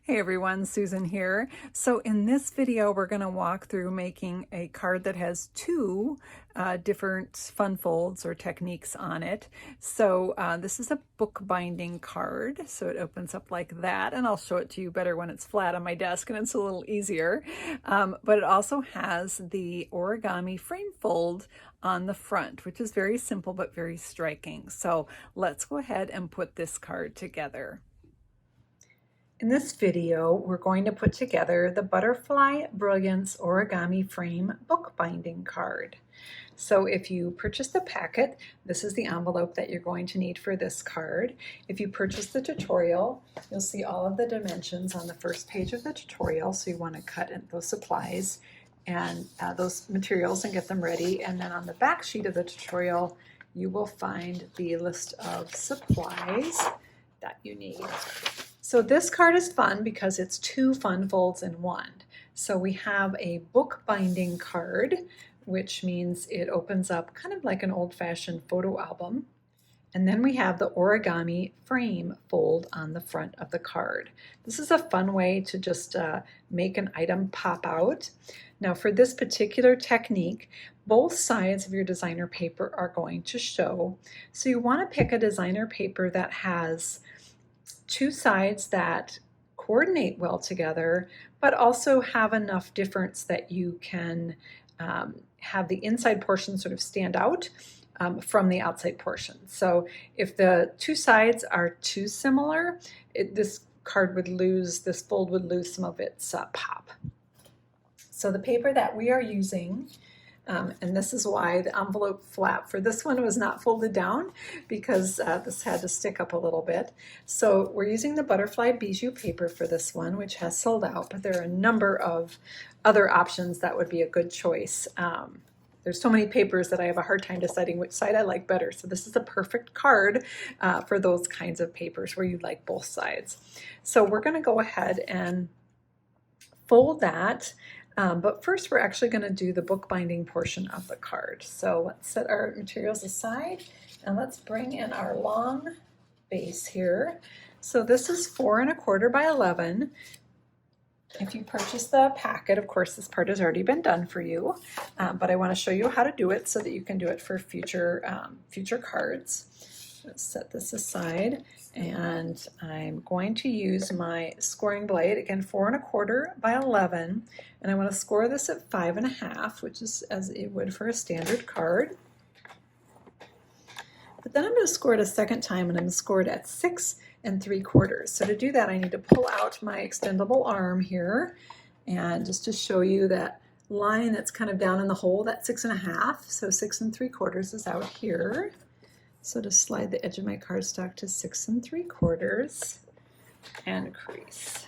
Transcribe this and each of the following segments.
Hey everyone, Susan here. So in this video, we're going to walk through making a card that has two different fun folds or techniques on it. So this is a bookbinding card. So it opens up like that, and I'll show it to you better when it's flat on my desk and it's a little easier. But it also has the origami frame fold on the front, which is very simple but very striking. So let's go ahead and put this card together. In this video, we're going to put together the Butterfly Brilliance Origami Frame Bookbinding card. So if you purchase the packet, this is the envelope that you're going to need for this card. If you purchase the tutorial, you'll see all of the dimensions on the first page of the tutorial, so you want to cut in those supplies and those materials and get them ready. And then on the back sheet of the tutorial, you will find the list of supplies that you need. So this card is fun because it's two fun folds in one. So we have a bookbinding card, which means it opens up kind of like an old-fashioned photo album. And then we have the origami frame fold on the front of the card. This is a fun way to just make an item pop out. Now for this particular technique, both sides of your designer paper are going to show. So you want to pick a designer paper that has two sides that coordinate well together, but also have enough difference that you can have the inside portion sort of stand out from the outside portion. So if the two sides are too similar, this fold would lose some of its pop. So the paper that we are using, and this is why the envelope flap for this one was not folded down, because this had to stick up a little bit. So we're using the Butterfly Bijou paper for this one, which has sold out, but there are a number of other options that would be a good choice. There's so many papers that I have a hard time deciding which side I like better. So this is a perfect card for those kinds of papers where you like both sides. So we're going to go ahead and fold that. But first we're actually going to do the bookbinding portion of the card. So let's set our materials aside and let's bring in our long base here. So this is 4 1/4 by 11. If you purchase the packet, of course this part has already been done for you, but I want to show you how to do it so that you can do it for future cards. Let's set this aside, and I'm going to use my scoring blade, again 4 1/4 by 11, and I want to score this at 5 1/2, which is as it would for a standard card. But then I'm going to score it a second time, and I'm going to score it at 6 3/4. So to do that, I need to pull out my extendable arm here, and just to show you that line that's kind of down in the hole, that's 6 1/2. So 6 3/4 is out here. So to slide the edge of my cardstock to 6 3/4 and crease.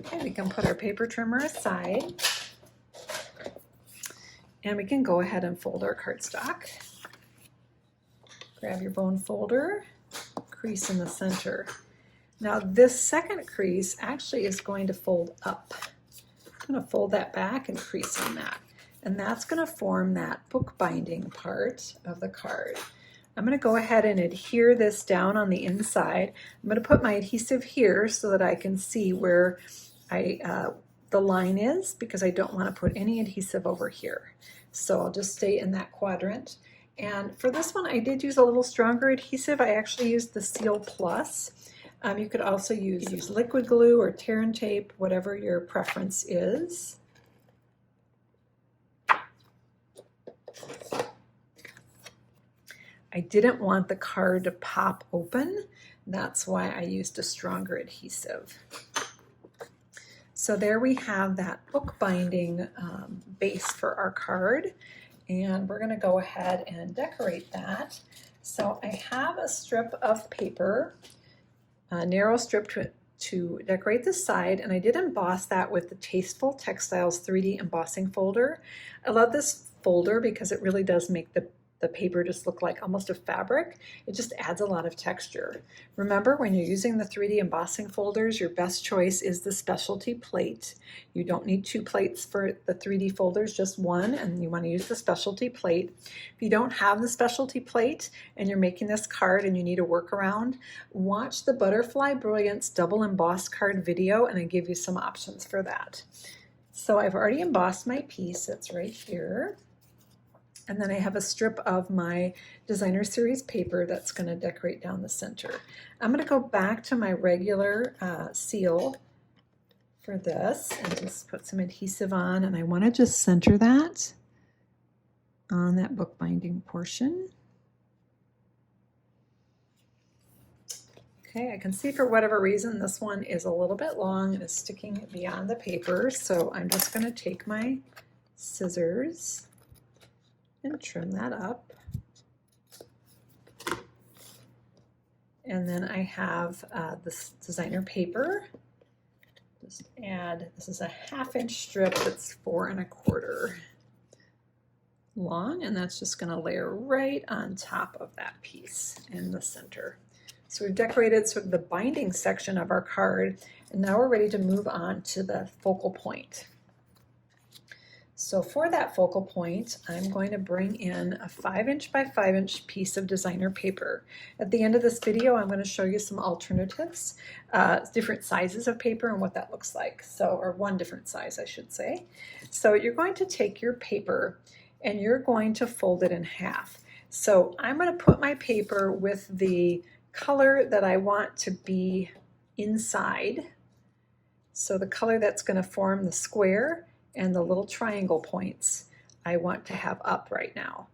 Okay, we can put our paper trimmer aside, and we can go ahead and fold our cardstock. Grab your bone folder, crease in the center. Now this second crease actually is going to fold up. I'm going to fold that back and crease on that. And that's going to form that bookbinding part of the card. I'm going to go ahead and adhere this down on the inside. I'm going to put my adhesive here so that I can see where the line is, because I don't want to put any adhesive over here. So I'll just stay in that quadrant. And for this one, I did use a little stronger adhesive. I actually used the Seal Plus. You could also use liquid glue or tear and tape, whatever your preference is. I didn't want the card to pop open. That's why I used a stronger adhesive. So there we have that bookbinding base for our card. And we're going to go ahead and decorate that. So I have a strip of paper, a narrow strip to decorate the side, and I did emboss that with the Tasteful Textiles 3D embossing folder. I love this folder because it really does make the the paper just look like almost a fabric. It just adds a lot of texture. Remember, when you're using the 3D embossing folders, your best choice is the specialty plate. You don't need 2 plates for the 3D folders, just 1, and you want to use the specialty plate. If you don't have the specialty plate and you're making this card and you need a workaround, watch the Butterfly Brilliance double emboss card video and I give you some options for that. So I've already embossed my piece, it's right here. And then I have a strip of my designer series paper that's going to decorate down the center. I'm going to go back to my regular seal for this and just put some adhesive on, and I want to just center that on that bookbinding portion. Okay, I can see for whatever reason this one is a little bit long and is sticking beyond the paper, so I'm just going to take my scissors and trim that up. And then I have this designer paper. Just add, this is a 1/2 inch strip that's 4 1/4 long, and that's just going to layer right on top of that piece in the center. So we've decorated sort of the binding section of our card, and now we're ready to move on to the focal point. So for that focal point, I'm going to bring in a 5 inch by 5 inch piece of designer paper. At the end of this video, I'm going to show you some alternatives, different sizes of paper and what that looks like. So, or one different size, I should say. So you're going to take your paper and you're going to fold it in half. So I'm going to put my paper with the color that I want to be inside. So the color that's going to form the square and the little triangle points I want to have up right now.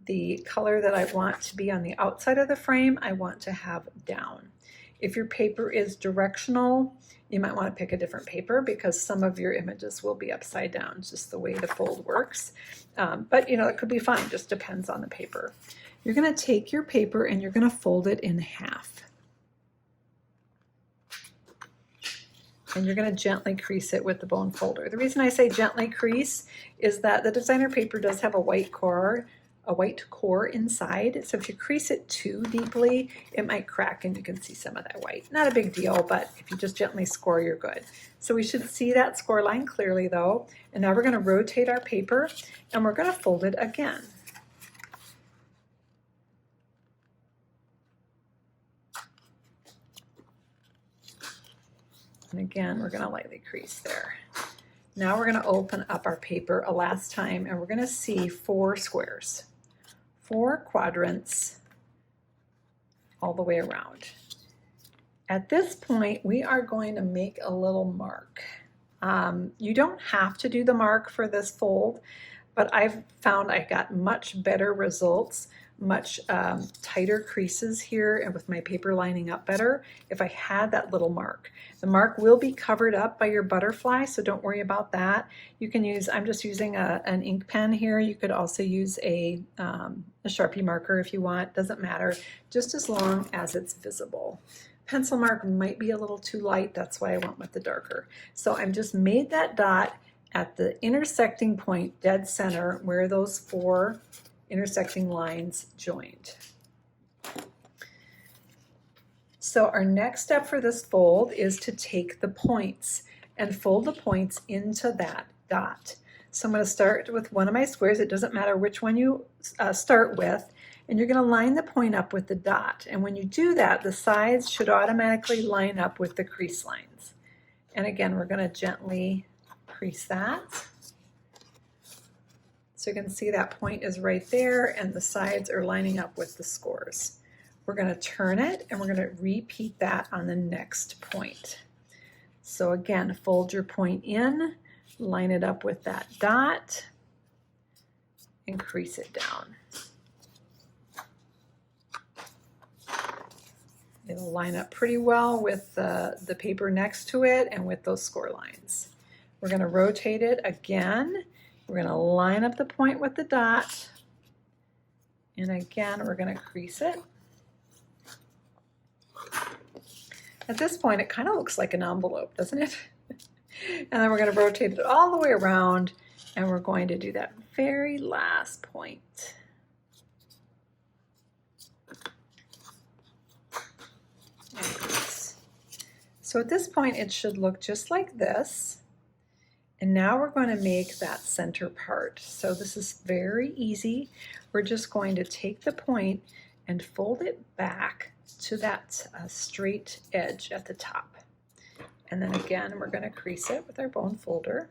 The color that I want to be on the outside of the frame, I want to have down. If your paper is directional, you might want to pick a different paper because some of your images will be upside down, just the way the fold works. But you know, it could be fine, just depends on the paper. You're going to take your paper and you're going to fold it in half. And you're going to gently crease it with the bone folder. The reason I say gently crease is that the designer paper does have a white core inside. So if you crease it too deeply, it might crack and you can see some of that white. Not a big deal, but if you just gently score, you're good. So we should see that score line clearly though. And now we're going to rotate our paper and we're going to fold it again. And again, we're going to lightly crease there. Now we're going to open up our paper a last time and we're going to see 4 squares, 4 quadrants all the way around. At this point, we are going to make a little mark. You don't have to do the mark for this fold, but I've found I got much better results, much tighter creases here, and with my paper lining up better if I had that little mark. The mark will be covered up by your butterfly, so don't worry about that. You can use, I'm just using an ink pen here. You could also use a Sharpie marker if you want, doesn't matter, just as long as it's visible. Pencil mark might be a little too light, that's why I went with the darker. So I've just made that dot at the intersecting point, dead center, where those 4 intersecting lines joined. So our next step for this fold is to take the points and fold the points into that dot. So I'm going to start with one of my squares. It doesn't matter which one you start with, and you're going to line the point up with the dot. And when you do that, the sides should automatically line up with the crease lines. And again, we're going to gently crease that. So you can see that point is right there and the sides are lining up with the scores. We're going to turn it and we're going to repeat that on the next point. So again, fold your point in, line it up with that dot, and crease it down. It'll line up pretty well with the paper next to it and with those score lines. We're going to rotate it again. We're going to line up the point with the dot, and again we're going to crease it. At this point it kind of looks like an envelope, doesn't it? And then we're going to rotate it all the way around and we're going to do that very last point. So at this point it should look just like this. And now we're going to make that center part. So this is very easy. We're just going to take the point and fold it back to that straight edge at the top. And then again, we're going to crease it with our bone folder.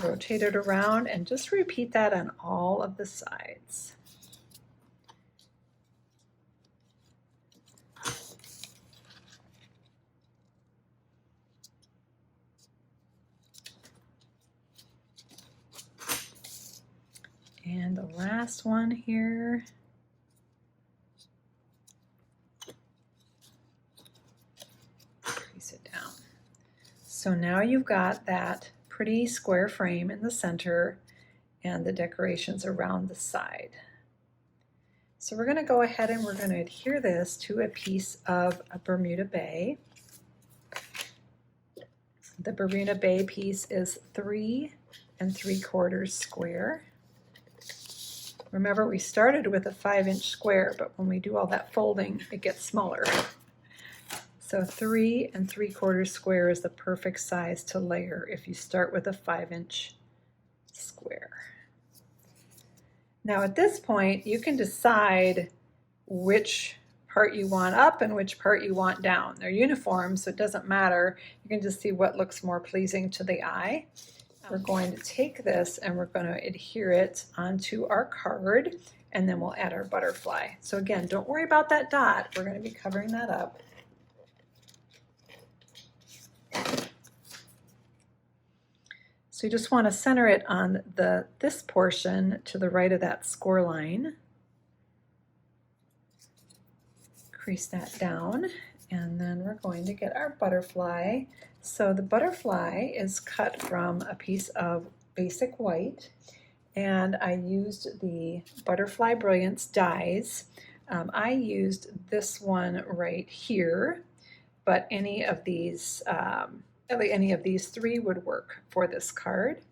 Rotate it around and just repeat that on all of the sides. And the last one here. Crease it down. So now you've got that pretty square frame in the center and the decorations around the side. So we're going to go ahead and we're going to adhere this to a piece of a Bermuda Bay. The Bermuda Bay piece is 3 3/4 square. Remember, we started with a 5-inch square, but when we do all that folding, it gets smaller. So 3 3/4 square is the perfect size to layer if you start with a 5-inch square. Now at this point, you can decide which part you want up and which part you want down. They're uniform, so it doesn't matter. You can just see what looks more pleasing to the eye. We're going to take this and we're going to adhere it onto our card, and then we'll add our butterfly. So again, don't worry about that dot. We're going to be covering that up. So you just want to center it on this portion to the right of that score line. Crease that down, and then we're going to get our butterfly. So the butterfly is cut from a piece of basic white, and I used the Butterfly Brilliance dies. I used this one right here, but any of these 3 would work for this card.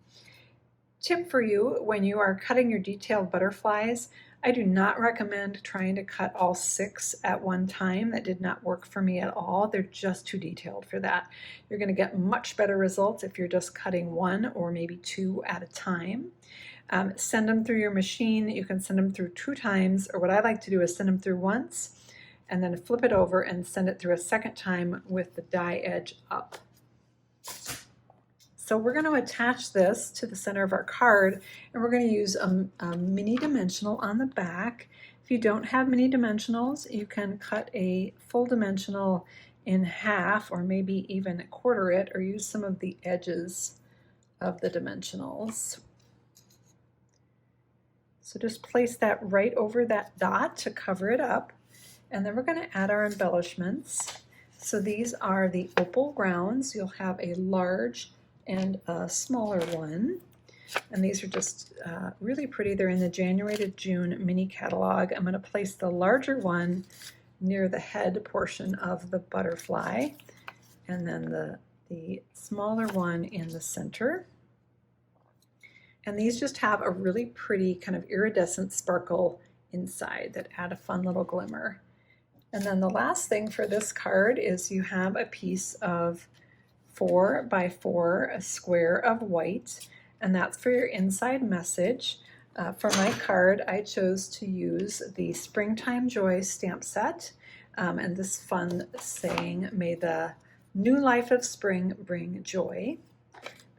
Tip for you, when you are cutting your detailed butterflies, I do not recommend trying to cut all 6 at one time. That did not work for me at all. They're just too detailed for that. You're going to get much better results if you're just cutting 1 or maybe 2 at a time. Send them through your machine. You can send them through 2 times, or what I like to do is send them through once and then flip it over and send it through a second time with the die edge up. So we're going to attach this to the center of our card, and we're going to use a mini dimensional on the back. If you don't have mini dimensionals, you can cut a full dimensional in half, or maybe even quarter it, or use some of the edges of the dimensionals. So just place that right over that dot to cover it up, and then we're going to add our embellishments. So these are the opal rounds. You'll have a large and a smaller one, and these are just really pretty. They're in the January to June mini catalog. I'm going to place the larger one near the head portion of the butterfly, and then the smaller one in the center. And these just have a really pretty kind of iridescent sparkle inside that add a fun little glimmer. And then the last thing for this card is you have a piece of 4 by 4, a square of white, and that's for your inside message. For my card, I chose to use the Springtime Joy stamp set, and this fun saying, "May the new life of spring bring joy."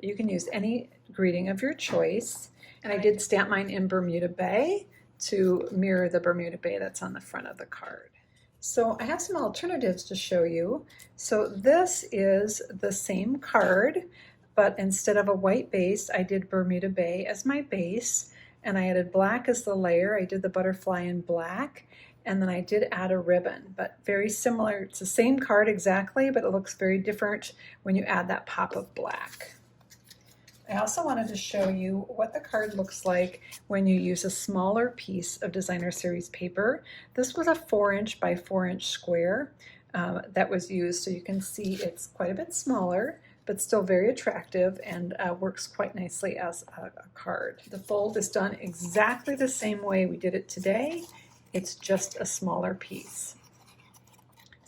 You can use any greeting of your choice, and I did stamp mine in Bermuda Bay to mirror the Bermuda Bay that's on the front of the card. So I have some alternatives to show you. So this is the same card, but instead of a white base, I did Bermuda Bay as my base, and I added black as the layer. I did the butterfly in black, and then I did add a ribbon, but very similar. It's the same card exactly, but it looks very different when you add that pop of black. I also wanted to show you what the card looks like when you use a smaller piece of designer series paper. This was a 4-inch by 4-inch square that was used, so you can see it's quite a bit smaller, but still very attractive, and works quite nicely as a card. The fold is done exactly the same way we did it today. It's just a smaller piece.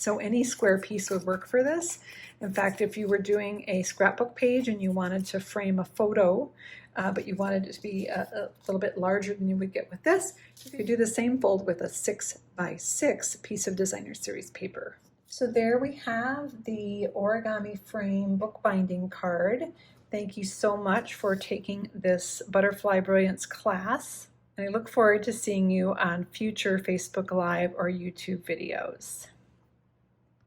So any square piece would work for this. In fact, if you were doing a scrapbook page and you wanted to frame a photo, but you wanted it to be a little bit larger than you would get with this, you could do the same fold with a 6x6 piece of designer series paper. So there we have the origami frame bookbinding card. Thank you so much for taking this Butterfly Brilliance class, and I look forward to seeing you on future Facebook Live or YouTube videos.